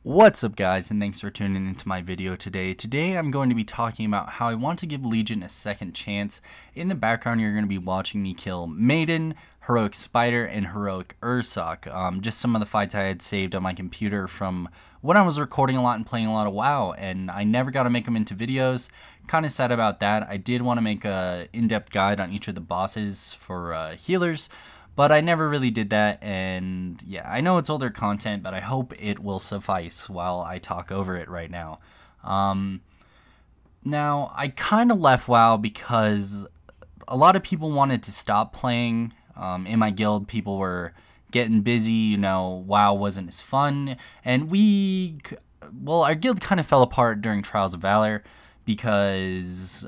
What's up guys, and thanks for tuning into my video today. Today I'm going to be talking about how I want to give Legion a second chance. In the background you're going to be watching me kill Maiden, Heroic Spider, and Heroic Ursoc. Just some of the fights I had saved on my computer from when I was recording a lot and playing a lot of WoW, and I never got to make them into videos. Kind of sad about that. I did want to make a in-depth guide on each of the bosses for healers, but I never really did that, and yeah, I know it's older content, but I hope it will suffice while I talk over it right now. Now, I kind of left WoW because a lot of people wanted to stop playing. In my guild, people were getting busy, you know, WoW wasn't as fun, and our guild kind of fell apart during Trials of Valor because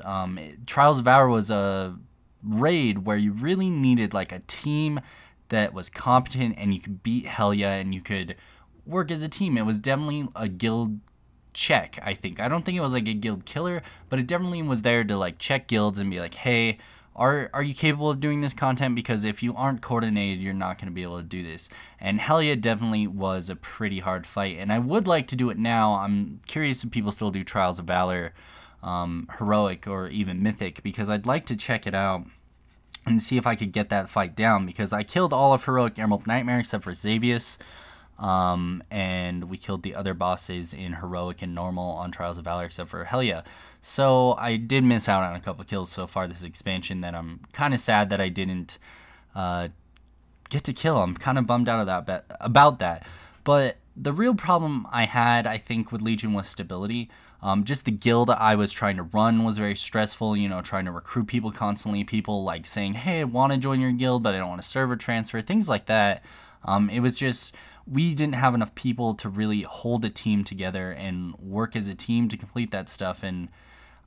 Trials of Valor was a raid where you really needed like a team that was competent and you could beat Helya and you could work as a team. It was definitely a guild check, I think. I don't think it was like a guild killer, but it definitely was there to like check guilds and be like, hey, are you capable of doing this content? Because if you aren't coordinated, you're not going to be able to do this. And Helya definitely was a pretty hard fight, and I would like to do it now. I'm curious if people still do Trials of Valor, Heroic, or even Mythic, because I'd like to check it out and see if I could get that fight down, because I killed all of Heroic Emerald Nightmare except for Xavius, and we killed the other bosses in Heroic and Normal on Trials of Valor except for Helya. So I did miss out on a couple kills so far this expansion that I'm kind of sad that I didn't get to kill. I'm kind of bummed out of about that. But the real problem I had, I think, with Legion was stability. Just the guild I was trying to run was very stressful, you know, trying to recruit people constantly, people like saying, hey, I want to join your guild, but I don't want to server transfer, things like that. It was just, we didn't have enough people to really hold a team together and work as a team to complete that stuff, and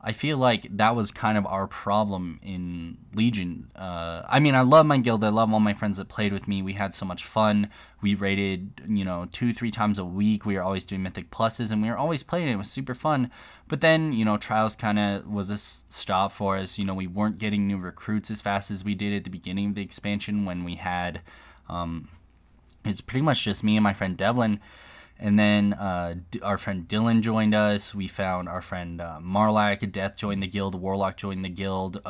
I feel like that was kind of our problem in Legion. I mean, I love my guild. I love all my friends that played with me. We had so much fun. We raided, you know, 2-3 times a week. We were always doing Mythic Pluses, and we were always playing. It was super fun. But then, you know, Trials kind of was a stop for us. You know, we weren't getting new recruits as fast as we did at the beginning of the expansion when we had, it's pretty much just me and my friend Devlin. And then our friend Dylan joined us. We found our friend Marlak, Death joined the guild, Warlock joined the guild.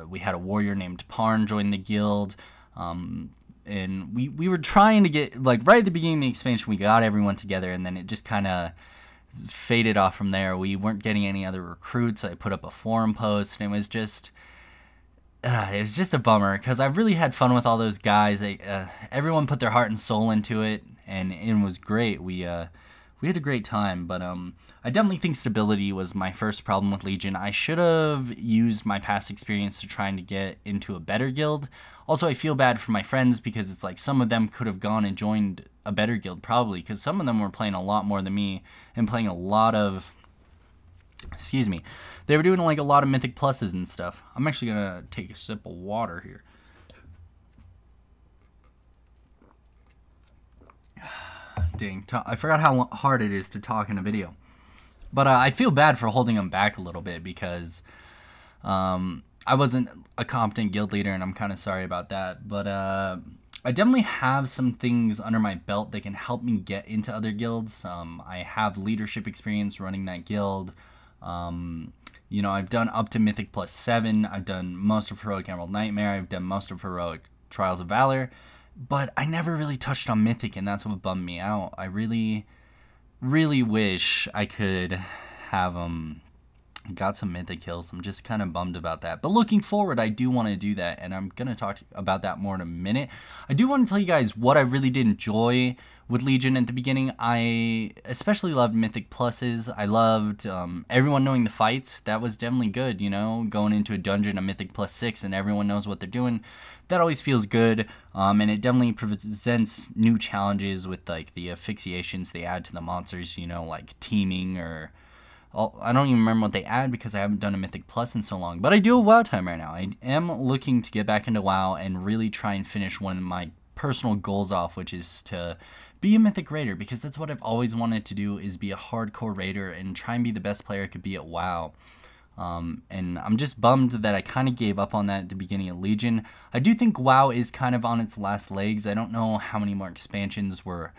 We had a warrior named Parn join the guild. And we were trying to get, like, right at the beginning of the expansion, we got everyone together, and then it just kind of faded off from there. We weren't getting any other recruits. I put up a forum post, and it was just a bummer, because I really had fun with all those guys. Everyone put their heart and soul into it, and it was great. We had a great time, but I definitely think stability was my first problem with Legion. I should have used my past experience to trying to get into a better guild. Also, I feel bad for my friends, because it's like some of them could have gone and joined a better guild probably, because some of them were playing a lot more than me and playing a lot of, excuse me, they were doing like a lot of Mythic Pluses and stuff. I'm actually gonna take a sip of water here. Dang, I forgot how hard it is to talk in a video. But I feel bad for holding them back a little bit, because I wasn't a competent guild leader, and I'm kind of sorry about that. But I definitely have some things under my belt that can help me get into other guilds. I have leadership experience running that guild. You know, I've done up to Mythic Plus 7. I've done most of Heroic Emerald Nightmare. I've done most of Heroic Trials of Valor. But I never really touched on Mythic, and that's what bummed me out. I really, really wish I could have got some Mythic kills. I'm just kind of bummed about that. But looking forward, I do want to do that, and I'm going to talk about that more in a minute. I do want to tell you guys what I really did enjoy with Legion at the beginning. I especially loved Mythic Pluses. I loved everyone knowing the fights. That was definitely good, you know, going into a dungeon, a Mythic Plus 6, and everyone knows what they're doing. That always feels good, and it definitely presents new challenges with, like, the asphyxiations they add to the monsters, you know, like teaming, or I don't even remember what they add because I haven't done a Mythic Plus in so long. But I do have WoW time right now. I am looking to get back into WoW and really try and finish one of my personal goals off, which is to be a Mythic Raider, because that's what I've always wanted to do, is be a hardcore Raider and try and be the best player I could be at WoW. And I'm just bummed that I kind of gave up on that at the beginning of Legion. I do think WoW is kind of on its last legs. I don't know how many more expansions we're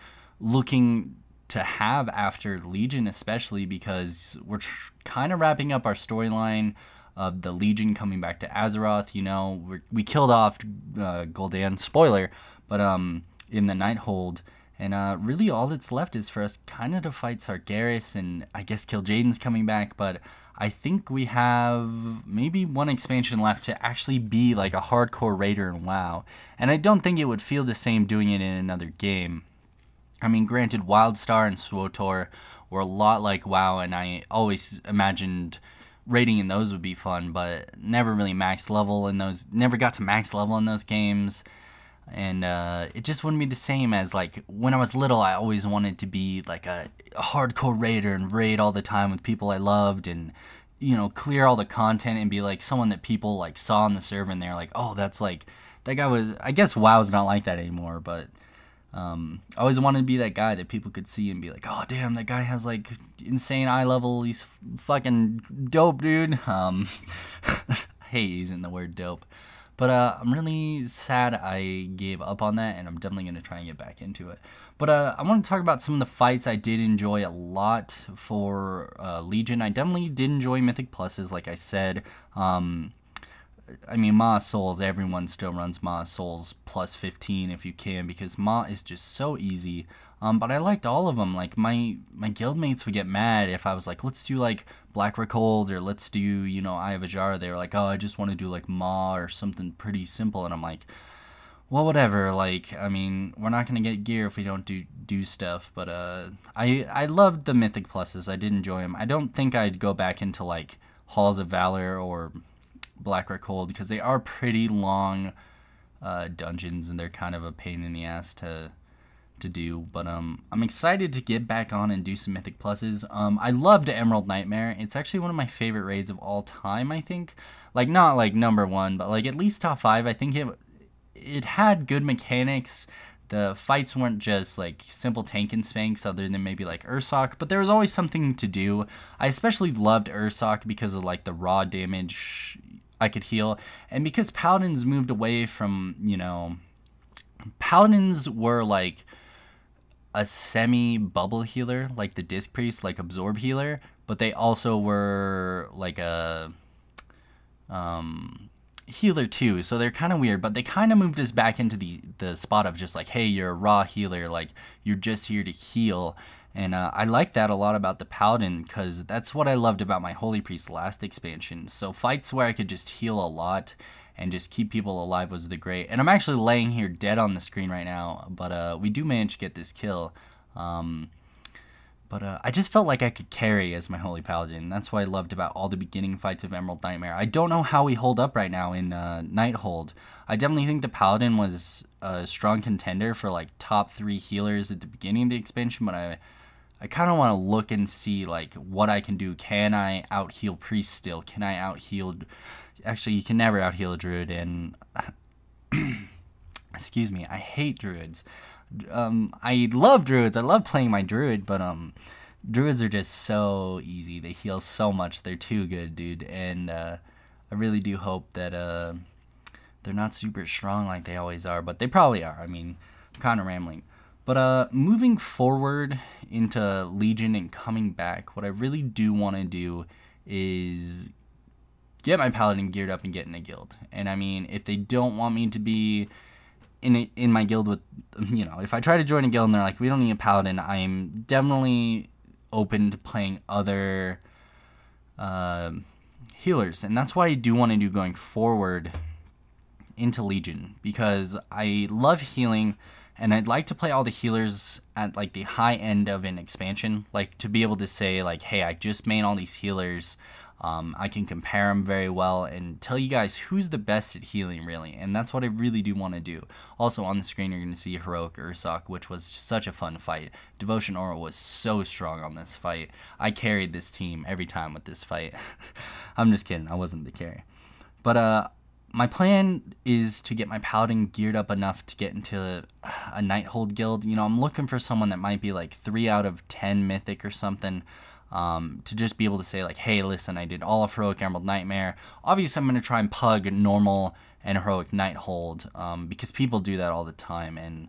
looking to have after Legion, especially because we're kind of wrapping up our storyline of the Legion coming back to Azeroth. You know, we killed off Gul'dan, spoiler, but in the Nighthold, and really all that's left is for us kind of to fight Sargeras, and I guess kill Jaden's coming back, but I think we have maybe one expansion left to actually be like a hardcore raider in WoW, and I don't think it would feel the same doing it in another game. I mean, granted, Wildstar and SWTOR were a lot like WoW, and I always imagined raiding in those would be fun, but never really max level in those, never got to max level in those games, and it just wouldn't be the same as, like, when I was little, I always wanted to be like a hardcore raider and raid all the time with people I loved, and, you know, clear all the content and be like someone that people like saw on the server and they're like, oh, that's like, that guy was, I guess WoW's not like that anymore, but I always wanted to be that guy that people could see and be like, oh damn, that guy has like insane eye level, he's fucking dope, dude. I hate using the word dope, but I'm really sad I gave up on that, and I'm definitely going to try and get back into it. But I want to talk about some of the fights I did enjoy a lot for Legion. I definitely did enjoy Mythic Pluses, like I said. I mean, Ma Souls, everyone still runs Ma Souls plus 15 if you can, because Ma is just so easy. But I liked all of them. Like, my guildmates would get mad if I was like, let's do like Black Recold, or let's do, you know, Eye of Ajara. They were like, oh, I just want to do like Ma or something pretty simple. And I'm like, well, whatever. Like, I mean, we're not going to get gear if we don't do stuff. But I loved the Mythic Pluses. I did enjoy them. I don't think I'd go back into like Halls of Valor or Black Recold, because they are pretty long dungeons, and they're kind of a pain in the ass to do. But I'm excited to get back on and do some Mythic Pluses. I loved Emerald Nightmare. It's actually one of my favorite raids of all time, I think. Like, not like number one, but like at least top 5. I think it had good mechanics. The fights weren't just like simple tank and spanks, other than maybe like Ursoc, but there was always something to do. I especially loved Ursoc because of like the raw damage I could heal, and because Paladins moved away from, you know, Paladins were like a semi-bubble healer, like the Disc Priest, like Absorb healer, but they also were like a healer too, so they're kind of weird, but they kind of moved us back into the spot of just like, hey, you're a raw healer, like you're just here to heal. And I like that a lot about the Paladin, because that's what I loved about my Holy Priest last expansion. So fights where I could just heal a lot and just keep people alive was the great. And I'm actually laying here dead on the screen right now, but we do manage to get this kill. But I just felt like I could carry as my Holy Paladin. That's what I loved about all the beginning fights of Emerald Nightmare. I don't know how we hold up right now in Nighthold. I definitely think the Paladin was a strong contender for like top 3 healers at the beginning of the expansion, but I kind of want to look and see like what I can do. Can I out-heal Priest still? Can I out-heal... Actually, you can never out-heal a Druid, and... Excuse me, I hate Druids. I love Druids. I love playing my Druid, but Druids are just so easy. They heal so much. They're too good, dude. And I really do hope that they're not super strong like they always are, but they probably are. I mean, I'm kind of rambling. But moving forward into Legion and coming back, what I really do want to do is get my Paladin geared up and get in a guild. And I mean, if they don't want me to be in my guild with, you know, if I try to join a guild and they're like, we don't need a Paladin, I'm definitely open to playing other healers. And that's what I do want to do going forward into Legion, because I love healing. And I'd like to play all the healers at like the high end of an expansion, like to be able to say like, hey, I just made all these healers. I can compare them very well and tell you guys who's the best at healing, really. And that's what I really do want to do. Also on the screen, you're going to see Heroic Ursoc, which was such a fun fight. Devotion Aura was so strong on this fight. I carried this team every time with this fight. I'm just kidding. I wasn't the carry. But my plan is to get my Paladin geared up enough to get into a Nighthold guild. You know, I'm looking for someone that might be like 3 out of 10 Mythic or something, to just be able to say like, hey, listen, I did all of Heroic Emerald Nightmare. Obviously, I'm going to try and pug normal and Heroic Nighthold, because people do that all the time. And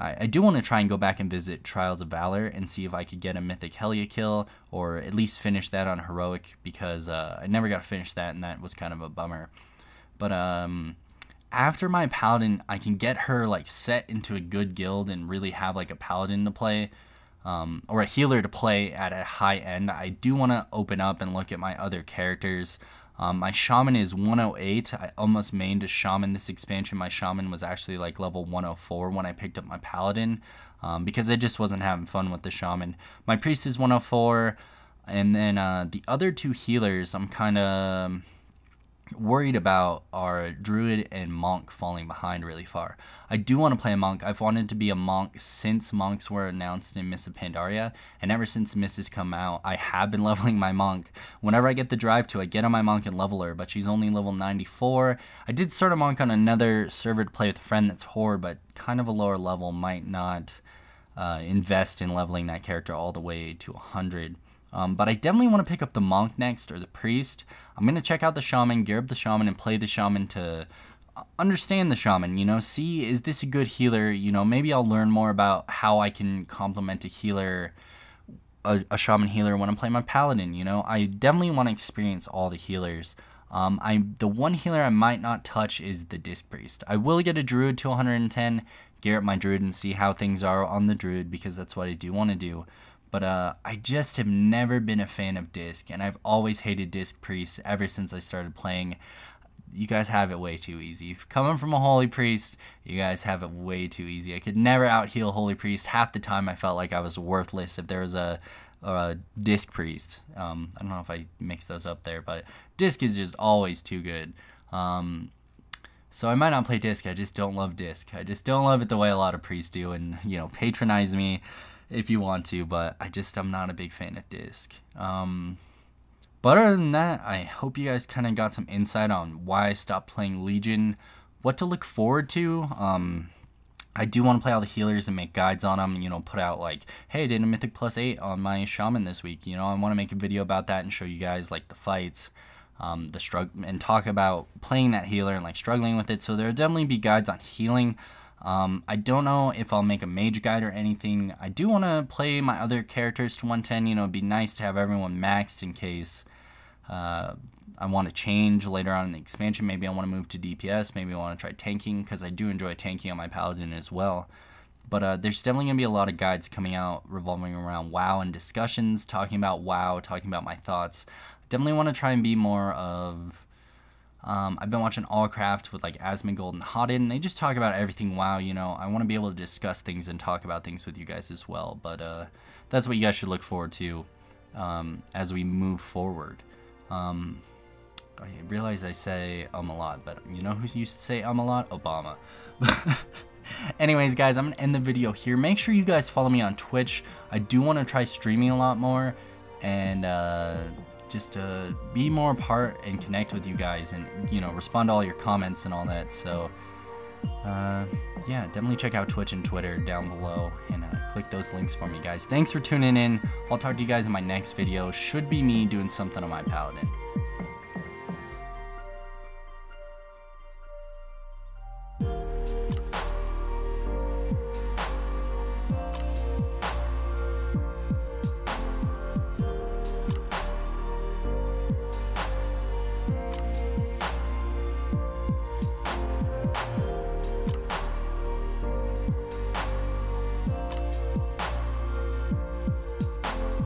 I do want to try and go back and visit Trials of Valor and see if I could get a Mythic Helia kill, or at least finish that on Heroic, because I never got to finish that, and that was kind of a bummer. But after my Paladin, I can get her like set into a good guild and really have like a Paladin to play, or a healer to play at a high end. I do want to open up and look at my other characters. My Shaman is 108. I almost mained a Shaman this expansion. My Shaman was actually like level 104 when I picked up my Paladin, because I just wasn't having fun with the Shaman. My Priest is 104, and then the other two healers I'm kind of worried about are Druid and Monk falling behind really far. I do want to play a Monk. I've wanted to be a Monk since Monks were announced in Mists of Pandaria, and ever since Mists has come out, I have been leveling my Monk. Whenever I get the drive to, I get on my Monk and level her, but she's only level 94. I did start a Monk on another server to play with a friend that's Horde, but kind of a lower level, might not invest in leveling that character all the way to 100. But I definitely want to pick up the Monk next, or the Priest. I'm going to check out the Shaman, gear up the Shaman, and play the Shaman to understand the Shaman, you know, see, is this a good healer? You know, maybe I'll learn more about how I can complement a healer, a Shaman healer when I'm playing my Paladin, you know. I definitely want to experience all the healers. The one healer I might not touch is the Disc Priest. I will get a Druid to 110, gear up my Druid and see how things are on the Druid, because that's what I do want to do. But I just have never been a fan of Disc, and I've always hated Disc Priests ever since I started playing. You guys have it way too easy. Coming from a Holy Priest, you guys have it way too easy. I could never out-heal Holy Priest. Half the time I felt like I was worthless if there was a Disc Priest. I don't know if I mixed those up there, but Disc is just always too good. So I might not play Disc, I just don't love Disc. I just don't love it the way a lot of priests do, and, you know, patronize me if you want to, but I'm not a big fan of Disc. But other than that, I hope you guys kind of got some insight on why I stopped playing Legion, what to look forward to. I do want to play all the healers and make guides on them, you know, put out like, hey, I did a Mythic +8 on my Shaman this week, you know. I want to make a video about that and show you guys like the fights, the struggle, and talk about playing that healer and like struggling with it. So there'll definitely be guides on healing. I don't know if I'll make a mage guide or anything. I do want to play my other characters to 110, you know. It'd be nice to have everyone maxed in case I want to change later on in the expansion. Maybe I want to move to DPS, maybe I want to try tanking, because I do enjoy tanking on my Paladin as well. But there's definitely going to be a lot of guides coming out revolving around WoW and discussions, talking about WoW, talking about my thoughts. Definitely want to try and be more of... I've been watching Allcraft with like Asmongold and Hodded, and they just talk about everything WoW, you know. I want to be able to discuss things and talk about things with you guys as well, but that's what you guys should look forward to as we move forward. I realize I say a lot, but you know who used to say a lot? Obama. Anyways, guys, I'm going to end the video here. Make sure you guys follow me on Twitch. I do want to try streaming a lot more, and just to be more a part and connect with you guys, and, you know, respond to all your comments and all that. So yeah, definitely check out Twitch and Twitter down below, and click those links for me, guys. Thanks for tuning in. I'll talk to you guys in my next video. Should be me doing something on my Paladin.